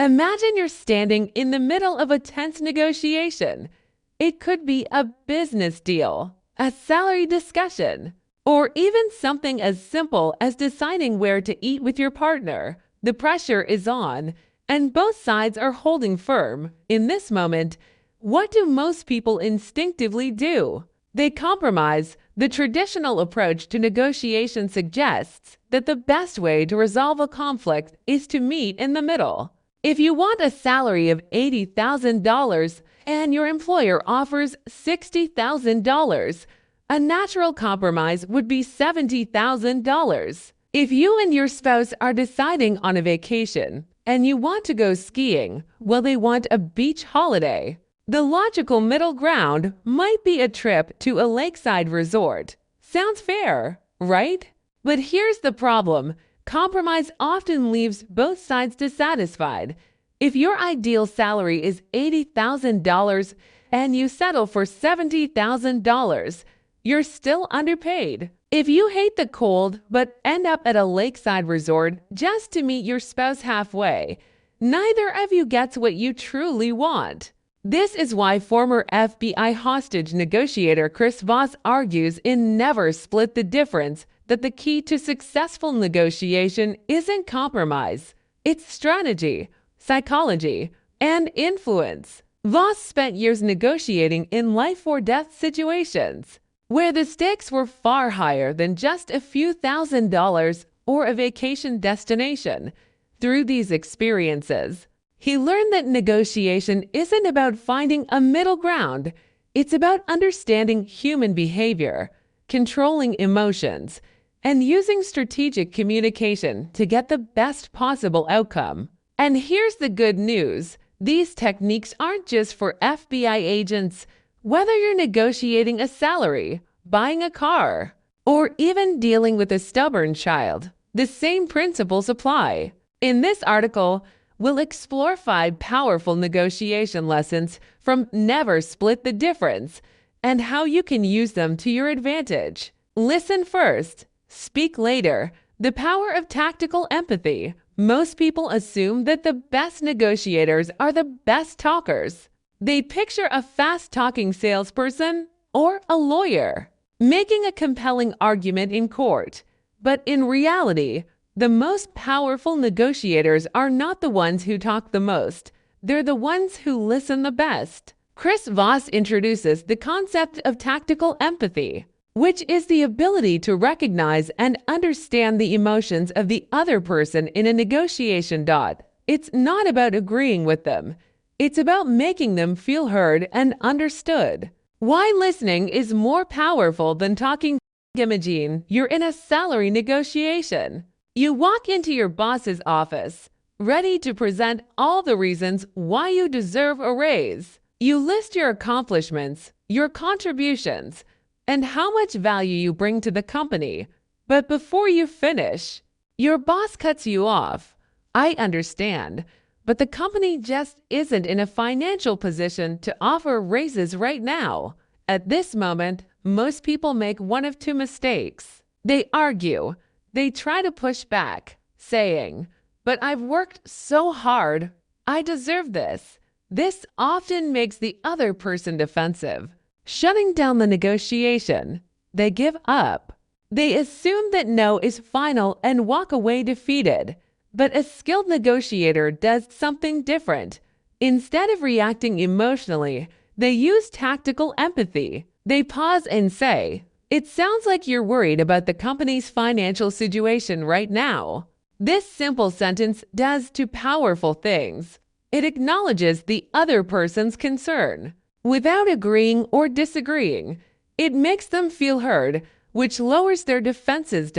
Imagine you're standing in the middle of a tense negotiation. It could be a business deal, a salary discussion, or even something as simple as deciding where to eat with your partner. The pressure is on, and both sides are holding firm. In this moment, what do most people instinctively do? They compromise. The traditional approach to negotiation suggests that the best way to resolve a conflict is to meet in the middle. If you want a salary of $80,000 and your employer offers $60,000, a natural compromise would be $70,000. If you and your spouse are deciding on a vacation and you want to go skiing while they want a beach holiday, the logical middle ground might be a trip to a lakeside resort. Sounds fair, right? But here's the problem. Compromise often leaves both sides dissatisfied. If your ideal salary is $80,000 and you settle for $70,000, you're still underpaid. If you hate the cold but end up at a lakeside resort just to meet your spouse halfway, neither of you gets what you truly want. This is why former FBI hostage negotiator Chris Voss argues in Never Split the Difference that the key to successful negotiation isn't compromise. It's strategy, psychology, and influence. Voss spent years negotiating in life-or-death situations, where the stakes were far higher than just a few $1,000s or a vacation destination. Through these experiences, he learned that negotiation isn't about finding a middle ground. It's about understanding human behavior, controlling emotions, and using strategic communication to get the best possible outcome. And here's the good news. These techniques aren't just for FBI agents. Whether you're negotiating a salary, buying a car, or even dealing with a stubborn child, the same principles apply. In this article, we'll explore 5 powerful negotiation lessons from Never Split the Difference and how you can use them to your advantage. Listen first, speak later. The power of tactical empathy. Most people assume that the best negotiators are the best talkers. They picture a fast-talking salesperson or a lawyer making a compelling argument in court. But in reality, the most powerful negotiators are not the ones who talk the most. They're the ones who listen the best. Chris Voss introduces the concept of tactical empathy, which is the ability to recognize and understand the emotions of the other person in a negotiation. It's not about agreeing with them. It's about making them feel heard and understood. Why listening is more powerful than talking. Imagine you're in a salary negotiation. You walk into your boss's office, ready to present all the reasons why you deserve a raise. You list your accomplishments, your contributions, and how much value you bring to the company. But before you finish, your boss cuts you off. I understand, but the company just isn't in a financial position to offer raises right now. At this moment, most people make one of 2 mistakes. They argue. They try to push back, saying, "But I've worked so hard. I deserve this." This often makes the other person defensive, shutting down the negotiation. They give up. They assume that no is final and walk away defeated. But a skilled negotiator does something different. Instead of reacting emotionally, they use tactical empathy. They pause and say, "It sounds like you're worried about the company's financial situation right now." This simple sentence does 2 powerful things. It acknowledges the other person's concern without agreeing or disagreeing. It makes them feel heard, which lowers their defenses.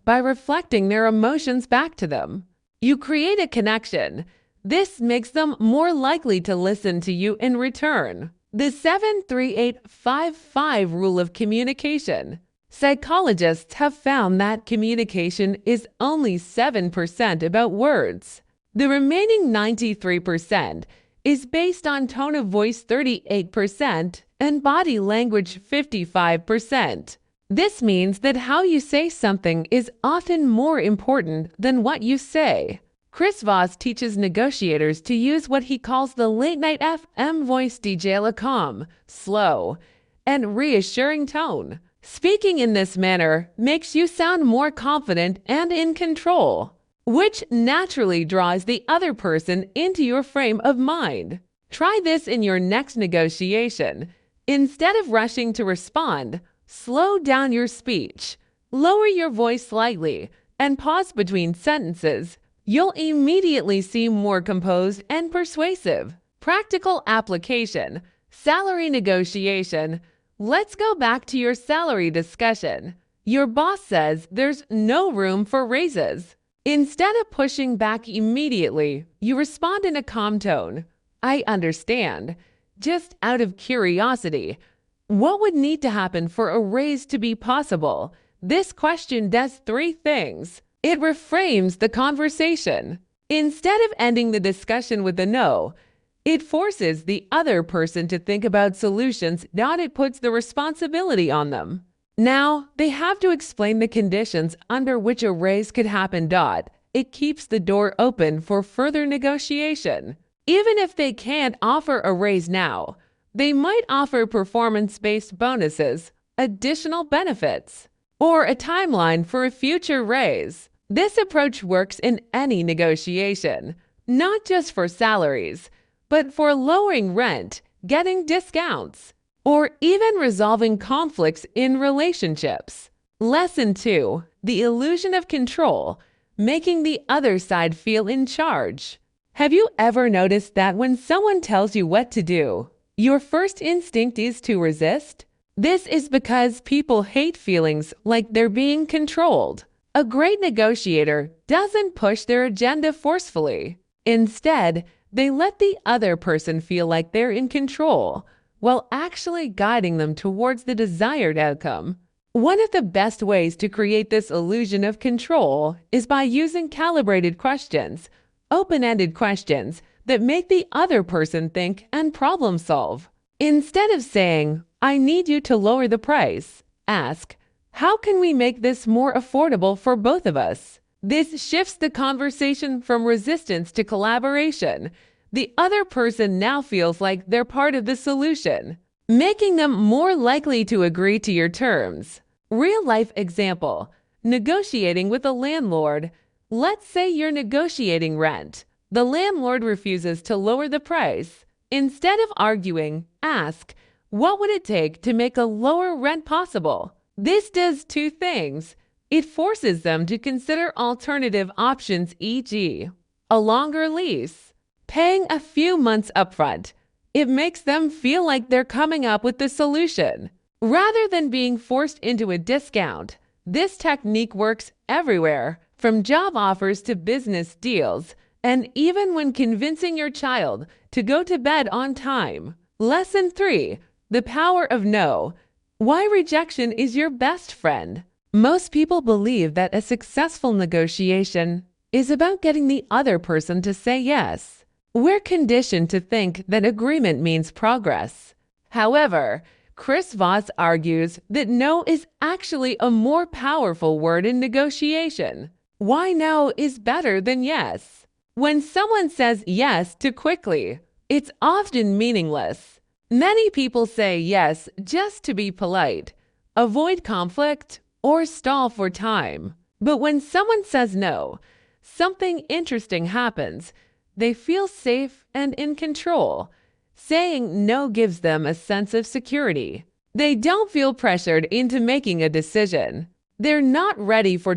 By reflecting their emotions back to them, you create a connection. This makes them more likely to listen to you in return. The 7-3-8-5-5 rule of communication. Psychologists have found that communication is only 7% about words. The remaining 93% is based on tone of voice 38% and body language 55%. This means that how you say something is often more important than what you say. Chris Voss teaches negotiators to use what he calls the late-night FM voice DJ, a calm, slow, and reassuring tone. Speaking in this manner makes you sound more confident and in control, which naturally draws the other person into your frame of mind. Try this in your next negotiation. Instead of rushing to respond, slow down your speech, lower your voice slightly, and pause between sentences. You'll immediately seem more composed and persuasive. Practical application: salary negotiation. Let's go back to your salary discussion. Your boss says there's no room for raises. Instead of pushing back immediately, you respond in a calm tone. I understand. Just out of curiosity, what would need to happen for a raise to be possible? This question does three things. It reframes the conversation. Instead of ending the discussion with a no, it forces the other person to think about solutions, not it puts the responsibility on them. Now, they have to explain the conditions under which a raise could happen. It keeps the door open for further negotiation. Even if they can't offer a raise now, they might offer performance-based bonuses, additional benefits, or a timeline for a future raise. This approach works in any negotiation, not just for salaries, but for lowering rent, getting discounts, or even resolving conflicts in relationships. Lesson 2: the illusion of control, making the other side feel in charge. Have you ever noticed that when someone tells you what to do, your first instinct is to resist? This is because people hate feelings like they're being controlled. A great negotiator doesn't push their agenda forcefully. Instead, they let the other person feel like they're in control, while actually guiding them towards the desired outcome. One of the best ways to create this illusion of control is by using calibrated questions, open-ended questions that make the other person think and problem solve. Instead of saying, I need you to lower the price, ask, how can we make this more affordable for both of us? This shifts the conversation from resistance to collaboration. The other person now feels like they're part of the solution, making them more likely to agree to your terms. Real-life example: negotiating with a landlord. Let's say you're negotiating rent. The landlord refuses to lower the price. Instead of arguing, ask, what would it take to make a lower rent possible? This does two things. It forces them to consider alternative options, e.g., a longer lease, paying a few months upfront. It makes them feel like they're coming up with the solution, rather than being forced into a discount. This technique works everywhere, from job offers to business deals, and even when convincing your child to go to bed on time. Lesson 3: the power of no. Why rejection is your best friend. Most people believe that a successful negotiation is about getting the other person to say yes. We're conditioned to think that agreement means progress. However, Chris Voss argues that no is actually a more powerful word in negotiation. Why no is better than yes? When someone says yes too quickly, it's often meaningless. Many people say yes just to be polite, avoid conflict, or stall for time. But when someone says no, something interesting happens. They feel safe and in control. Saying no gives them a sense of security. They don't feel pressured into making a decision. They're not ready for .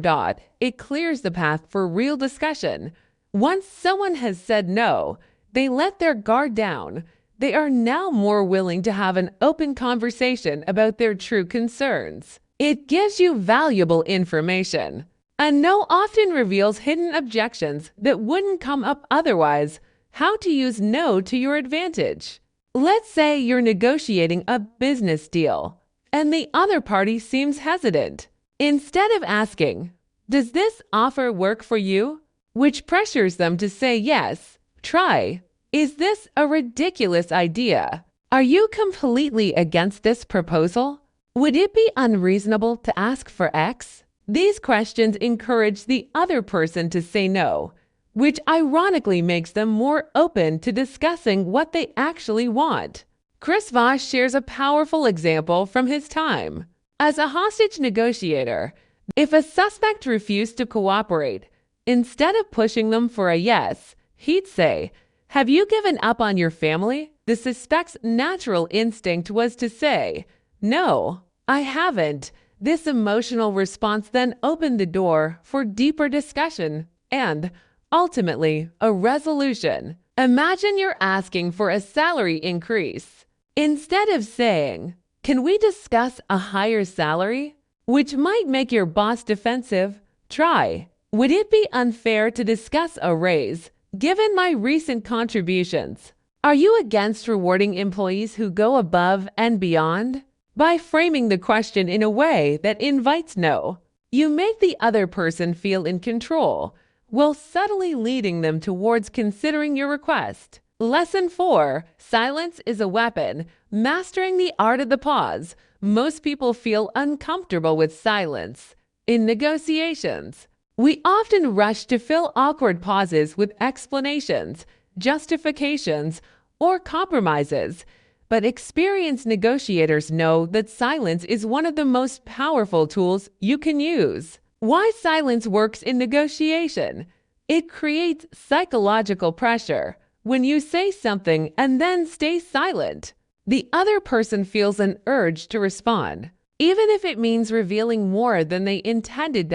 It clears the path for real discussion. Once someone has said no, they let their guard down. They are now more willing to have an open conversation about their true concerns. It gives you valuable information. A no often reveals hidden objections that wouldn't come up otherwise. How to use no to your advantage. Let's say you're negotiating a business deal, and the other party seems hesitant. Instead of asking, does this offer work for you? Which pressures them to say yes, try, is this a ridiculous idea? Are you completely against this proposal? Would it be unreasonable to ask for X? These questions encourage the other person to say no. which ironically makes them more open to discussing what they actually want. Chris Voss shares a powerful example from his time. As a hostage negotiator, if a suspect refused to cooperate, instead of pushing them for a yes, he'd say, "Have you given up on your family?" The suspect's natural instinct was to say, "No, I haven't." This emotional response then opened the door for deeper discussion and, ultimately, a resolution. Imagine you're asking for a salary increase. Instead of saying, "Can we discuss a higher salary?" which might make your boss defensive, try, "Would it be unfair to discuss a raise, given my recent contributions?" Are you against rewarding employees who go above and beyond? By framing the question in a way that invites no, you make the other person feel in control, while subtly leading them towards considering your request. Lesson 4. Silence is a weapon. Mastering the art of the pause. Most people feel uncomfortable with silence. In negotiations, we often rush to fill awkward pauses with explanations, justifications, or compromises. But experienced negotiators know that silence is one of the most powerful tools you can use. Why silence works in negotiation? It creates psychological pressure. When you say something and then stay silent, the other person feels an urge to respond. Even if it means revealing more than they intended,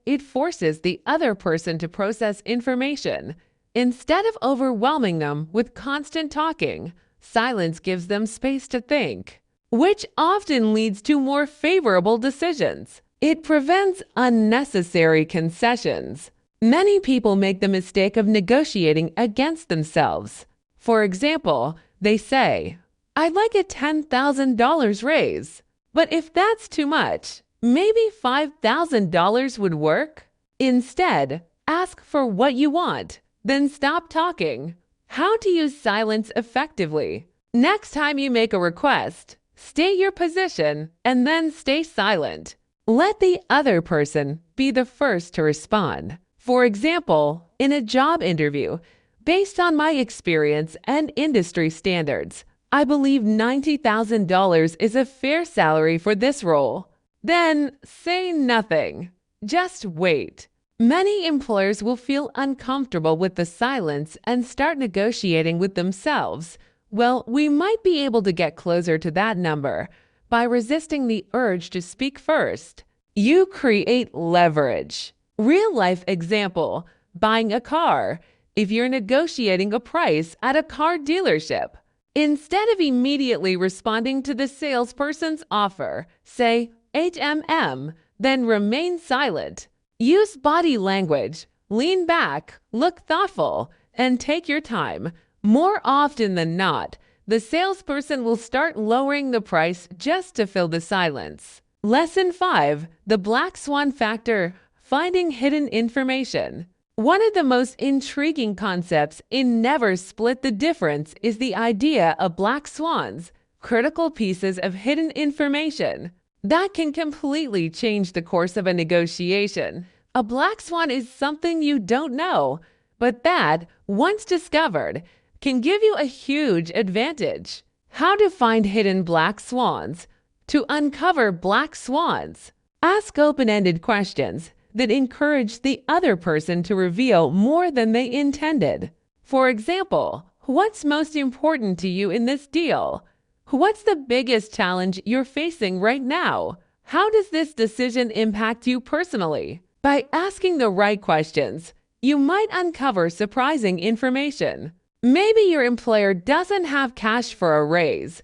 it forces the other person to process information. Instead of overwhelming them with constant talking, silence gives them space to think, which often leads to more favorable decisions. It prevents unnecessary concessions. Many people make the mistake of negotiating against themselves. For example, they say, "I'd like a $10,000 raise, but if that's too much, maybe $5,000 would work." Instead, ask for what you want, then stop talking. How to use silence effectively. Next time you make a request, state your position and then stay silent. Let the other person be the first to respond. For example, in a job interview, based on my experience and industry standards, I believe $90,000 is a fair salary for this role. Then say nothing. Just wait. Many employers will feel uncomfortable with the silence and start negotiating with themselves. Well, we might be able to get closer to that number by resisting the urge to speak first. You create leverage. Real-life example, buying a car. If you're negotiating a price at a car dealership, instead of immediately responding to the salesperson's offer, say HMM, then remain silent. Use body language, lean back, look thoughtful, and take your time. More often than not, the salesperson will start lowering the price just to fill the silence. Lesson 5. The Black Swan Factor. Finding hidden information. One of the most intriguing concepts in Never Split the Difference is the idea of black swans, critical pieces of hidden information that can completely change the course of a negotiation. A black swan is something you don't know, but that, once discovered, can give you a huge advantage. How to find hidden black swans. To uncover black swans, ask open-ended questions that encourage the other person to reveal more than they intended. For example, what's most important to you in this deal? What's the biggest challenge you're facing right now? How does this decision impact you personally? By asking the right questions, you might uncover surprising information. Maybe your employer doesn't have cash for a raise,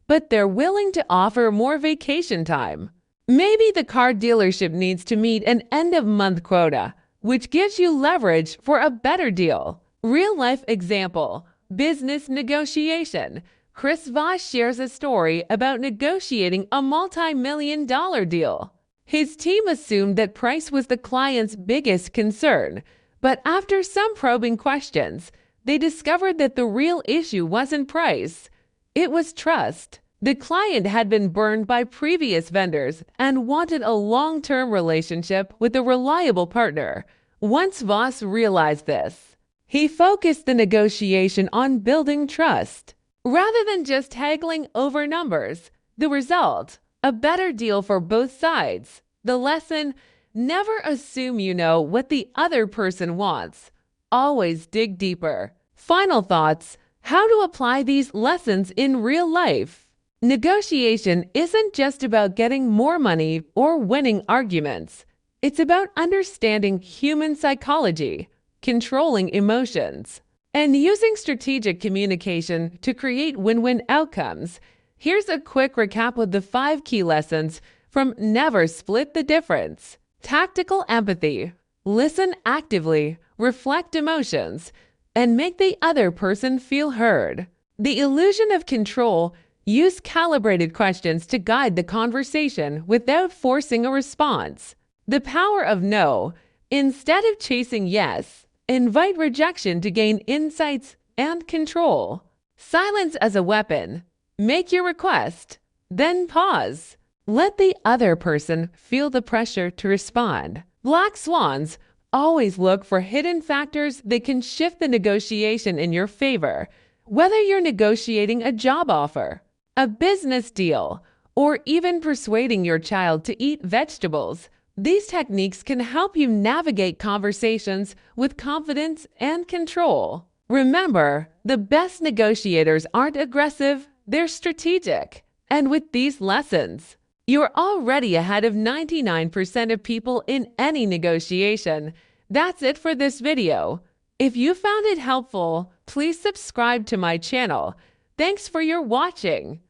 but they're willing to offer more vacation time. Maybe the car dealership needs to meet an end-of-month quota, which gives you leverage for a better deal. Real-life example, business negotiation. Chris Voss shares a story about negotiating a multi-million-dollar deal. His team assumed that price was the client's biggest concern, but after some probing questions, they discovered that the real issue wasn't price. It was trust. The client had been burned by previous vendors and wanted a long-term relationship with a reliable partner. Once Voss realized this, He focused the negotiation on building trust, rather than just haggling over numbers. The result, a better deal for both sides. The lesson, never assume you know what the other person wants. Always dig deeper. Final thoughts, how to apply these lessons in real life. Negotiation isn't just about getting more money or winning arguments. It's about understanding human psychology, controlling emotions, and using strategic communication to create win-win outcomes. Here's a quick recap of the 5 key lessons from Never Split the Difference. Tactical empathy. Listen actively, reflect emotions, and make the other person feel heard. The illusion of control. Use calibrated questions to guide the conversation without forcing a response. The power of no. Instead of chasing yes, invite rejection to gain insights and control. Silence as a weapon. Make your request, then pause. Let the other person feel the pressure to respond. Black swans. Always look for hidden factors that can shift the negotiation in your favor. Whether you're negotiating a job offer, a business deal, or even persuading your child to eat vegetables, these techniques can help you navigate conversations with confidence and control. Remember, the best negotiators aren't aggressive, they're strategic. And with these lessons, you're already ahead of 99% of people in any negotiation. That's it for this video. If you found it helpful, please subscribe to my channel. Thanks for your watching.